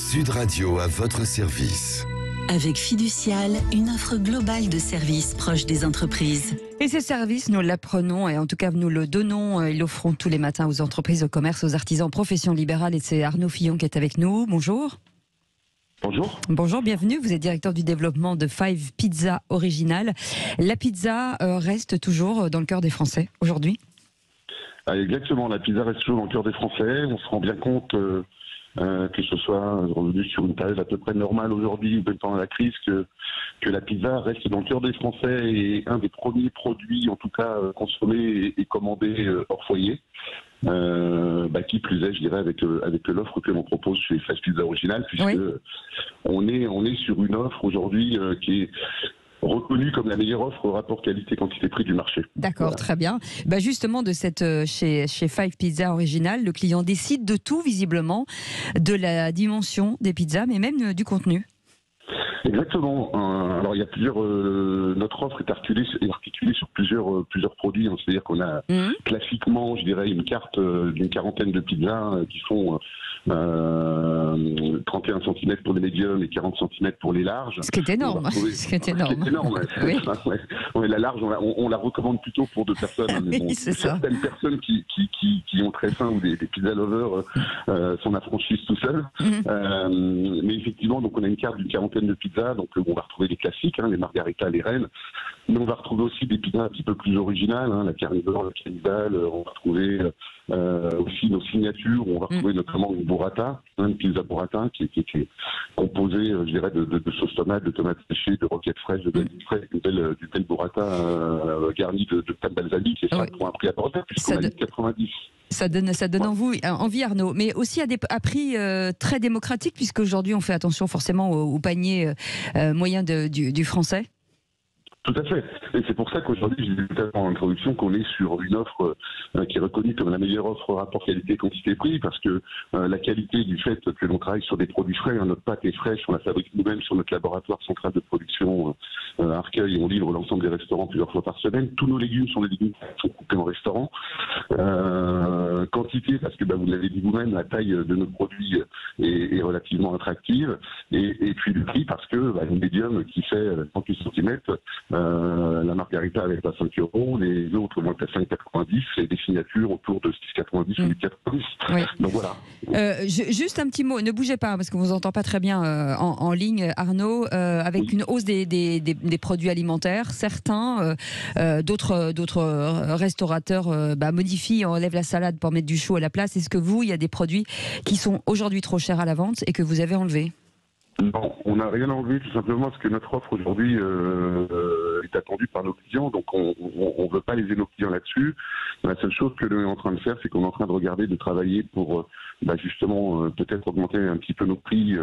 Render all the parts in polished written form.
Sud Radio à votre service. Avec Fiducial, une offre globale de services proches des entreprises. Et ces services, nous l'apprenons et en tout cas nous le donnons et l'offrons tous les matins aux entreprises, aux commerces, aux artisans, professions libérales. Et c'est Arnaud Fillon qui est avec nous. Bonjour. Bonjour. Bonjour, bienvenue. Vous êtes directeur du développement de Five Pizza Original. La pizza reste toujours dans le cœur des Français aujourd'hui ? Exactement, la pizza reste toujours dans le cœur des Français. On se rend bien compte que ce soit revenu sur une période à peu près normale aujourd'hui, même pendant la crise, que la pizza reste dans le cœur des Français et un des premiers produits, en tout cas consommés et commandés hors foyer. Qui plus est, je dirais, avec l'offre que l'on propose chez Five Pizza Original, puisque oui. on est sur une offre aujourd'hui qui est reconnue comme la meilleure offre au rapport qualité-quantité-prix du marché. D'accord, Voilà. très bien. Justement, de cette chez Five Pizza Original, le client décide de tout, visiblement, de la dimension des pizzas, mais même du contenu. Exactement. Alors il y a plusieurs. Notre offre est articulée sur plusieurs produits. C'est-à-dire qu'on a classiquement, je dirais, une carte d'une quarantaine de pizzas qui font 31 cm pour les médiums et 40 cm pour les larges. Ce qui est énorme. Ce qui est énorme. Oui. Ouais, la large, on la recommande plutôt pour deux personnes. Mais Oui, c'est ça. Certaines personnes qui ont très faim ou des pizza lovers s'en affranchissent tout seuls. Mais effectivement, donc on a une carte d'une quarantaine de pizzas. Donc on va retrouver les classiques, les margaritas, les reines. Mais on va retrouver aussi des pizzas un petit peu plus originales, la carnivore, le cannibale. On va retrouver aussi nos signatures. On va retrouver notamment une burrata, une pizza burrata qui est composée, je dirais, de sauce tomate, de tomates séchées, de roquettes fraîches, de basilic frais, d'une belle burrata garnie de pâte balsamique. Et ça pour un prix abordable, puisqu'on a 90. Ça donne envie, Arnaud, mais aussi à prix très démocratique, puisqu'aujourd'hui on fait attention forcément au panier moyen du français. Tout à fait. Et c'est pour ça qu'aujourd'hui, je disais tout à l'heure en introduction qu'on est sur une offre qui est reconnue comme la meilleure offre rapport qualité-quantité-prix, parce que la qualité du fait que l'on travaille sur des produits frais, notre pâte est fraîche, on la fabrique nous-mêmes sur notre laboratoire central de production à Arcueil, et on livre l'ensemble des restaurants plusieurs fois par semaine. Tous nos légumes sont des légumes qui sont coupés en restaurant. Quantité, parce que vous l'avez dit vous-même, la taille de nos produits est relativement attractive. Et puis le prix, parce que une médium qui fait 38 cm, la margarita avec à 5 €, les autres montent à 5,90 et des signatures autour de 6,90 ou 8,90. Oui. Donc voilà. Juste un petit mot, ne bougez pas parce qu'on vous entend pas très bien en ligne, Arnaud. Avec une hausse des produits alimentaires, certains, d'autres restaurateurs modifient, enlèvent la salade pour mettre du chou à la place. Est-ce que il y a des produits qui sont aujourd'hui trop chers à la vente et que vous avez enlevés ? Non, on n'a rien enlevé tout simplement parce que notre offre aujourd'hui est attendue par nos clients, donc on ne veut pas léser nos clients là-dessus. La seule chose que l'on est en train de faire, c'est qu'on est en train de regarder, de travailler pour justement peut-être augmenter un petit peu nos prix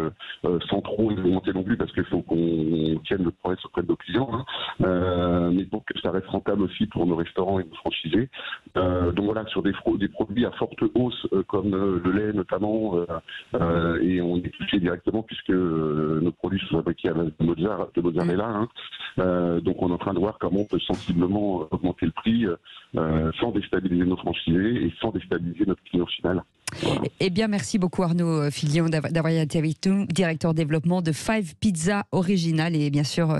sans trop les augmenter non plus, parce qu'il faut qu'on tienne le promesse auprès de nos clients, mais pour que ça reste rentable aussi pour nos restaurants et nos franchisés. Donc voilà, sur des produits à forte hausse comme le lait notamment, et on est touché directement puisque nos produits sont fabriqués à base de mozzarella. Donc on est en train de voir comment on peut sensiblement augmenter le prix sans déstabiliser nos franchisés et sans déstabiliser notre client final. Voilà. Eh bien, merci beaucoup Arnaud Fillon d'avoir été avec nous, directeur développement de Five Pizza Original. Et bien sûr,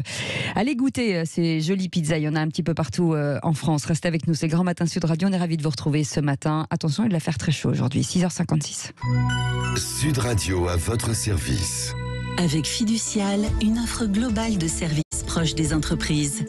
allez goûter ces jolies pizzas. Il y en a un petit peu partout en France. Restez avec nous, c'est Grand Matin Sud Radio. On est ravis de vous retrouver ce matin. Attention, il va faire très chaud aujourd'hui, 6h56. Sud Radio à votre service. Avec Fiducial, une offre globale de services proches des entreprises.